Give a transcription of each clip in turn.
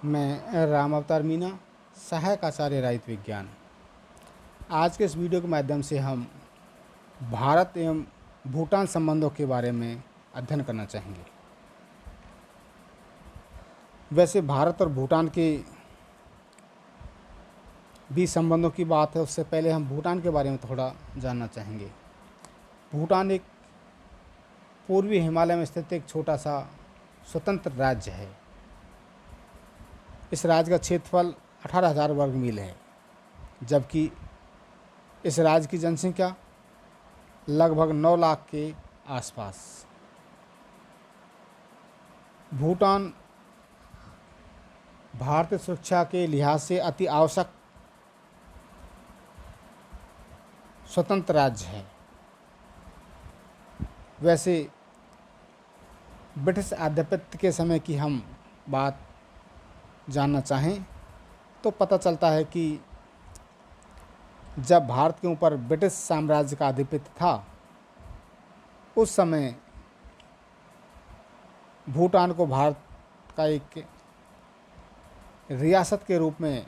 मैं राम अवतार मीना, सहायक आचार्य राजनीति विज्ञान। आज के इस वीडियो के माध्यम से हम भारत एवं भूटान संबंधों के बारे में अध्ययन करना चाहेंगे। वैसे भारत और भूटान के बीच संबंधों की बात है, उससे पहले हम भूटान के बारे में थोड़ा जानना चाहेंगे। भूटान एक पूर्वी हिमालय में स्थित एक छोटा सा स्वतंत्र राज्य है। इस राज्य का क्षेत्रफल 18,000 वर्ग मील है, जबकि इस राज्य की जनसंख्या लगभग 9 लाख के आसपास। भूटान भारतीय सुरक्षा के लिहाज से अति आवश्यक स्वतंत्र राज्य है। वैसे ब्रिटिश आधिपत्य के समय की हम बात जानना चाहें तो पता चलता है कि जब भारत के ऊपर ब्रिटिश साम्राज्य का आधिपत्य था, उस समय भूटान को भारत का एक रियासत के रूप में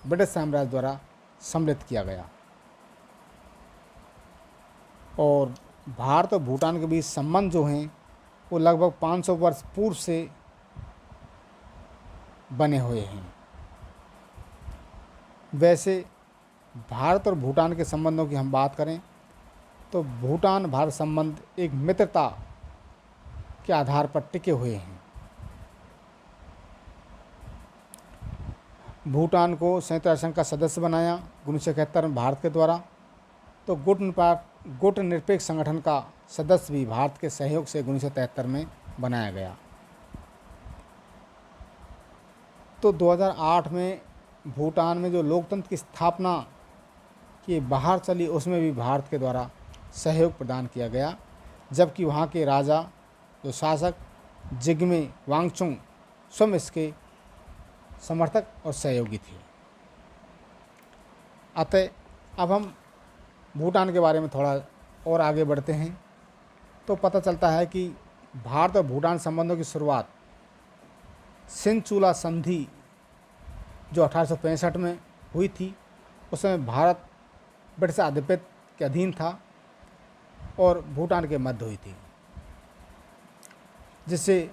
ब्रिटिश साम्राज्य द्वारा सम्मिलित किया गया और भारत और भूटान के बीच संबंध जो हैं वो लगभग 500 वर्ष पूर्व से बने हुए हैं। वैसे भारत और भूटान के संबंधों की हम बात करें तो भूटान भारत संबंध एक मित्रता के आधार पर टिके हुए हैं। भूटान को संयुक्त राष्ट्र संघ का सदस्य बनाया 1971 में भारत के द्वारा, तो गुट निरपेक्ष संगठन का सदस्य भी भारत के सहयोग से 1973 में बनाया गया। तो 2008 में भूटान में जो लोकतंत्र की स्थापना की बाहर चली, उसमें भी भारत के द्वारा सहयोग प्रदान किया गया, जबकि वहाँ के राजा जो शासक जिग्मे वांगचुक स्वयं इसके समर्थक और सहयोगी थे। अतः अब हम भूटान के बारे में थोड़ा और आगे बढ़ते हैं तो पता चलता है कि भारत और भूटान संबंधों की शुरुआत सिंचुला संधि जो 1865 में हुई थी, उस समय भारत ब्रिटिश आधिपत्य के अधीन था और भूटान के मध्य हुई थी, जिससे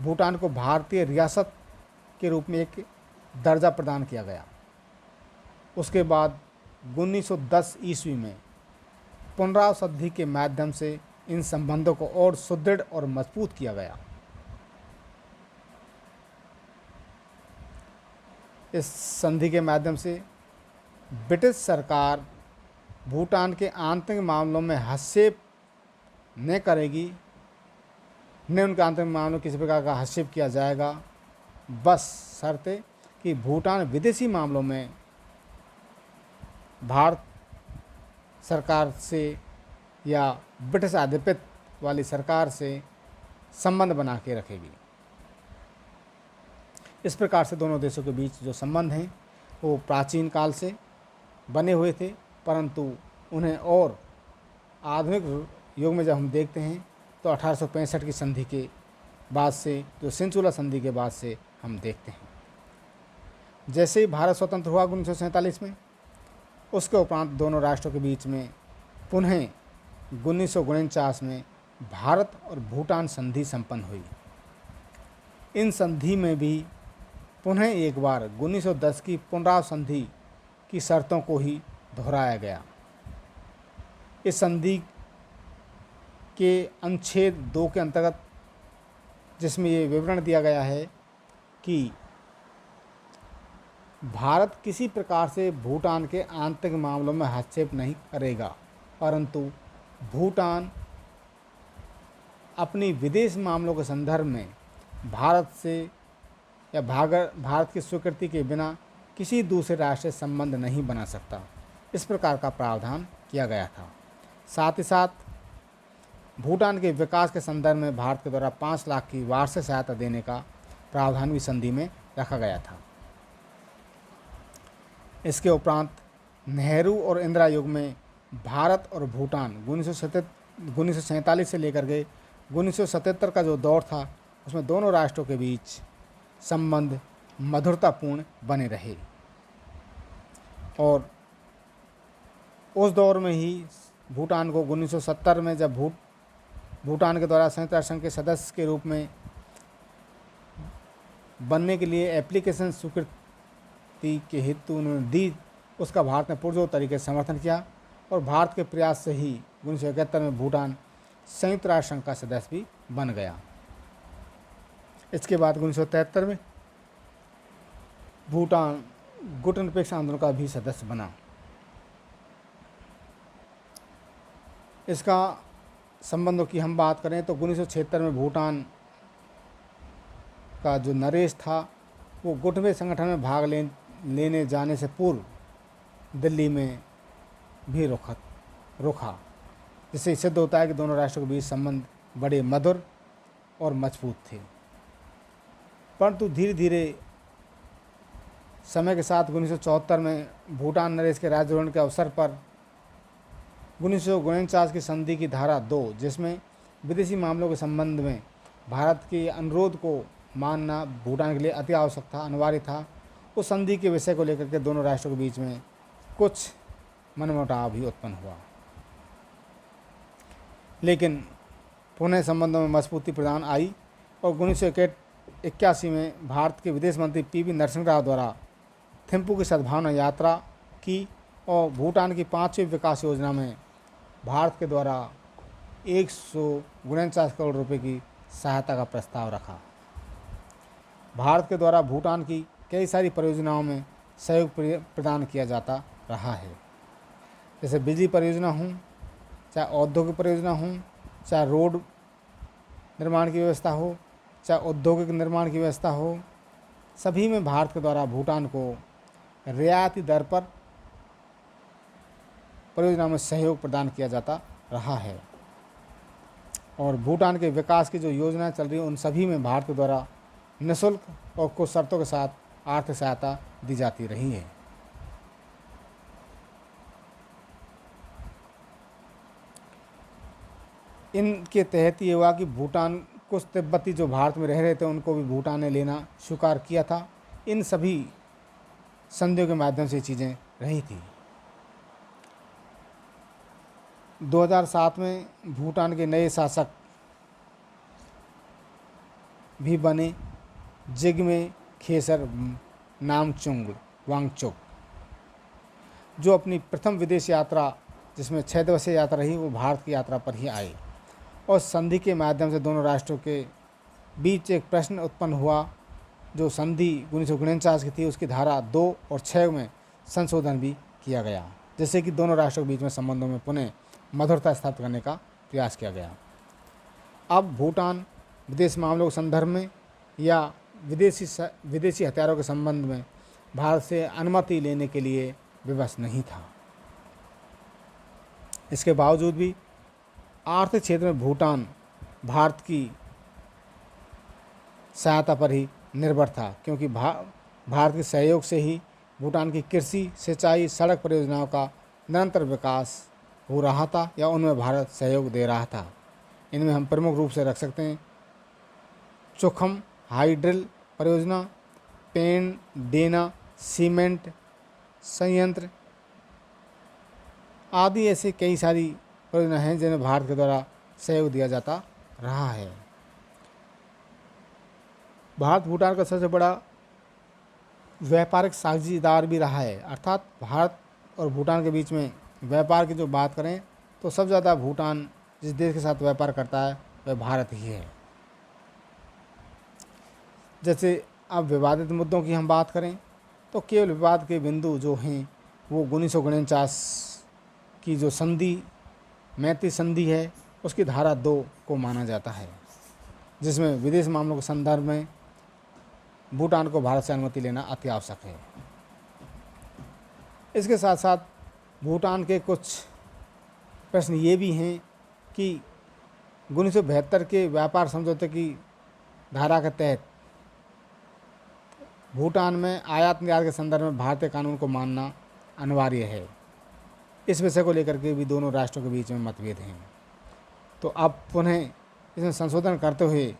भूटान को भारतीय रियासत के रूप में एक दर्जा प्रदान किया गया। उसके बाद 1910 ईस्वी में पुनराव संधि के माध्यम से इन संबंधों को और सुदृढ़ और मजबूत किया गया। इस संधि के माध्यम से ब्रिटिश सरकार भूटान के आंतरिक मामलों में हस्तक्षेप न करेगी, न उनके आंतरिक मामलों में किसी प्रकार का हस्तक्षेप किया जाएगा, बस शर्त कि भूटान विदेशी मामलों में भारत सरकार से या ब्रिटिश आधिपत्य वाली सरकार से संबंध बना के रखेगी। इस प्रकार से दोनों देशों के बीच जो संबंध हैं वो प्राचीन काल से बने हुए थे, परंतु उन्हें और आधुनिक युग में जब हम देखते हैं तो 1865 की संधि के बाद से, जो सिंचुला संधि के बाद से हम देखते हैं। जैसे ही भारत स्वतंत्र हुआ 1947 में, उसके उपरांत दोनों राष्ट्रों के बीच में पुनः 1949 में भारत और भूटान संधि संपन्न हुई। इन संधि में भी पुनः एक बार 1910 की पुनराव संधि की शर्तों को ही दोहराया गया। इस संधि के अनुच्छेद 2 के अंतर्गत, जिसमें ये विवरण दिया गया है कि भारत किसी प्रकार से भूटान के आंतरिक मामलों में हस्तक्षेप नहीं करेगा, परंतु भूटान अपनी विदेश मामलों के संदर्भ में भारत से या भारत की स्वीकृति के बिना किसी दूसरे राष्ट्र से संबंध नहीं बना सकता। इस प्रकार का प्रावधान किया गया था। साथ ही साथ भूटान के विकास के संदर्भ में भारत के द्वारा 5 लाख की वार्षिक सहायता देने का प्रावधान भी संधि में रखा गया था। इसके उपरांत नेहरू और इंदिरा युग में भारत और भूटान 1947 से लेकर के 1977 का जो दौर था, उसमें दोनों राष्ट्रों के बीच संबंध मधुरतापूर्ण बने रहे। और उस दौर में ही भूटान को 1970 में जब भूटान के द्वारा संयुक्त राष्ट्र संघ के सदस्य के रूप में बनने के लिए एप्लीकेशन स्वीकृति के हेतु उन्होंने दी, उसका भारत ने पुरजोर तरीके से समर्थन किया और भारत के प्रयास से ही 1971 में भूटान संयुक्त राष्ट्र संघ का सदस्य भी बन गया। इसके बाद 1973 में भूटान गुटनिरपेक्ष आंदोलन का भी सदस्य बना। इसका संबंधों की हम बात करें तो 1976 में भूटान का जो नरेश था वो गुटनिरपेक्ष संगठन में भाग लेने जाने से पूर्व दिल्ली में भी रुका, जिससे सिद्ध होता है कि दोनों राष्ट्रों के बीच संबंध बड़े मधुर और मजबूत थे। परंतु धीरे धीरे समय के साथ 1974 में भूटान नरेश के राज्यारोहण के अवसर पर 1949 की संधि की धारा 2, जिसमें विदेशी मामलों के संबंध में भारत के अनुरोध को मानना भूटान के लिए अति आवश्यक था, अनिवार्य था, उस संधि के विषय को लेकर के दोनों राष्ट्रों के बीच में कुछ मनमुटाव भी उत्पन्न हुआ। लेकिन पुनः संबंधों में मजबूती प्रदान आई और 1981 में भारत के विदेश मंत्री पी.वी. नरसिंह राव द्वारा थिम्पू की सद्भावना यात्रा की और भूटान की 5वीं विकास योजना में भारत के द्वारा 149 करोड़ रुपए की सहायता का प्रस्ताव रखा। भारत के द्वारा भूटान की कई सारी परियोजनाओं में सहयोग प्रदान किया जाता रहा है, जैसे बिजली परियोजना हो, चाहे औद्योगिक परियोजना हो, चाहे रोड निर्माण की व्यवस्था हो, चाहे औद्योगिक निर्माण की व्यवस्था हो, सभी में भारत के द्वारा भूटान को रियायती दर पर परियोजनाओं में सहयोग प्रदान किया जाता रहा है। और भूटान के विकास की जो योजनाएं चल रही हैं उन सभी में भारत के द्वारा निःशुल्क और कुछ शर्तों के साथ आर्थिक सहायता दी जाती रही है। इनके तहत ये हुआ कि भूटान कुछ तिब्बती जो भारत में रह रहे थे उनको भी भूटान ने लेना स्वीकार किया था। इन सभी संधियों के माध्यम से चीज़ें रही थी। 2007 में भूटान के नए शासक भी बने, जिग्मे खेसर नामचुंग वांगचुक, जो अपनी प्रथम विदेश यात्रा जिसमें 6 दिवसीय यात्रा रही वो भारत की यात्रा पर ही आए और संधि के माध्यम से दोनों राष्ट्रों के बीच एक प्रश्न उत्पन्न हुआ। जो संधि 1949 की थी उसकी धारा 2 और 6 में संशोधन भी किया गया, जिससे कि दोनों राष्ट्रों के बीच में संबंधों में पुनः मधुरता स्थापित करने का प्रयास किया गया। अब भूटान विदेश मामलों के संदर्भ में या विदेशी हथियारों के संबंध में भारत से अनुमति लेने के लिए विवश नहीं था। इसके बावजूद भी आर्थिक क्षेत्र में भूटान भारत की सहायता पर ही निर्भर था, क्योंकि भारत के सहयोग से ही भूटान की कृषि, सिंचाई, सड़क परियोजनाओं का निरंतर विकास हो रहा था या उनमें भारत सहयोग दे रहा था। इनमें हम प्रमुख रूप से रख सकते हैं चोखम हाइड्रिल परियोजना, पेन डेना सीमेंट संयंत्र आदि ऐसे कई सारी परियोजना हैं जिन्हें भारत के द्वारा सहयोग दिया जाता रहा है। भारत भूटान का सबसे बड़ा व्यापारिक साझेदार भी रहा है, अर्थात भारत और भूटान के बीच में व्यापार की जो बात करें तो सबसे ज़्यादा भूटान जिस देश के साथ व्यापार करता है वह भारत ही है। जैसे अब विवादित मुद्दों की हम बात करें तो केवल विवाद के बिंदु जो हैं वो 1949 की जो संधि मैत्री संधि है उसकी धारा 2 को माना जाता है, जिसमें विदेश मामलों के संदर्भ में भूटान को भारत से अनुमति लेना अति आवश्यक है। इसके साथ साथ भूटान के कुछ प्रश्न ये भी हैं कि 1972 के व्यापार समझौते की धारा के तहत भूटान में आयात निर्यात के संदर्भ में भारतीय कानून को मानना अनिवार्य है। इस विषय को लेकर के भी दोनों राष्ट्रों के बीच में मतभेद हैं। तो अब पुनः इसमें संशोधन करते हुए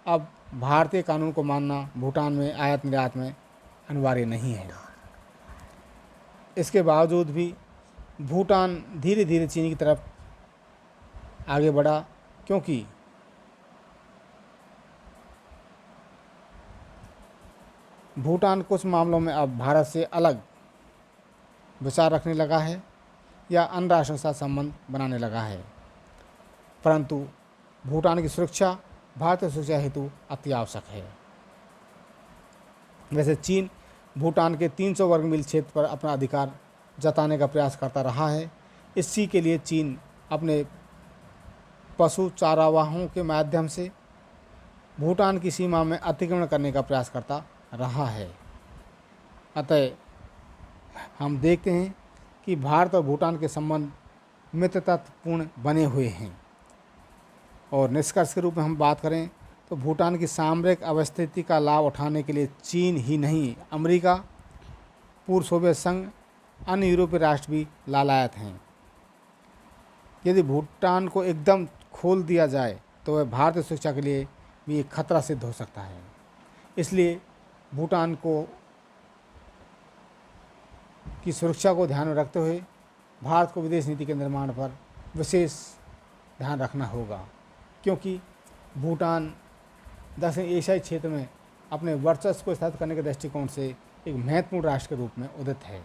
अब भारतीय कानून को मानना भूटान में आयात निर्यात में अनिवार्य नहीं है। इसके बावजूद भी भूटान धीरे धीरे चीन की तरफ आगे बढ़ा, क्योंकि भूटान कुछ मामलों में अब भारत से अलग विचार रखने लगा है या अन्य राष्ट्रों के साथ संबंध बनाने लगा है, परंतु भूटान की सुरक्षा भारतीय सुरक्षा हेतु अति आवश्यक है। वैसे चीन भूटान के 300 वर्ग मील क्षेत्र पर अपना अधिकार जताने का प्रयास करता रहा है। इसी के लिए चीन अपने पशु चारावाहों के माध्यम से भूटान की सीमा में अतिक्रमण करने का प्रयास करता रहा है। अतः हम देखते हैं कि भारत और भूटान के संबंध मित्रतापूर्ण बने हुए हैं। और निष्कर्ष के रूप में हम बात करें तो भूटान की सामरिक अवस्थिति का लाभ उठाने के लिए चीन ही नहीं, अमेरिका, पूर्व सोवियत संघ, अन्य यूरोपीय राष्ट्र भी लालायत हैं। यदि भूटान को एकदम खोल दिया जाए तो वह भारतीय सुरक्षा के लिए भी एक खतरा सिद्ध हो सकता है। इसलिए भूटान को की सुरक्षा को ध्यान में रखते हुए भारत को विदेश नीति के निर्माण पर विशेष ध्यान रखना होगा, क्योंकि भूटान दक्षिण एशियाई क्षेत्र में अपने वर्चस्व को स्थापित करने के दृष्टिकोण से एक महत्वपूर्ण राष्ट्र के रूप में उदित है।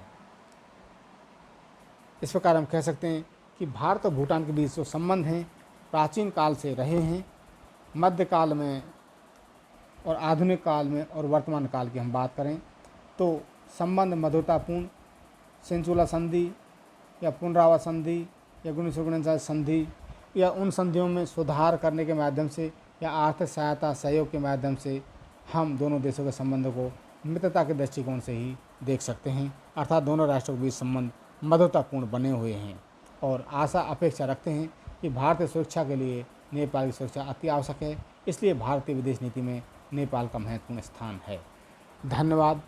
इस प्रकार हम कह सकते हैं कि भारत और भूटान के बीच जो संबंध हैं प्राचीन काल से रहे हैं। मध्यकाल में और आधुनिक काल में और वर्तमान काल की हम बात करें तो संबंध मधुरतापूर्ण, सेंचुला संधि या पुनरावास संधि या 1949 संधि या उन संधियों में सुधार करने के माध्यम से या आर्थिक सहायता सहयोग के माध्यम से हम दोनों देशों के संबंधों को मित्रता के दृष्टिकोण से ही देख सकते हैं। अर्थात दोनों राष्ट्रों के बीच संबंध मधुरतापूर्ण बने हुए हैं और आशा अपेक्षा रखते हैं कि भारतीय सुरक्षा के लिए नेपाल की सुरक्षा अति आवश्यक है। इसलिए भारतीय विदेश नीति में नेपाल का महत्वपूर्ण स्थान है। धन्यवाद।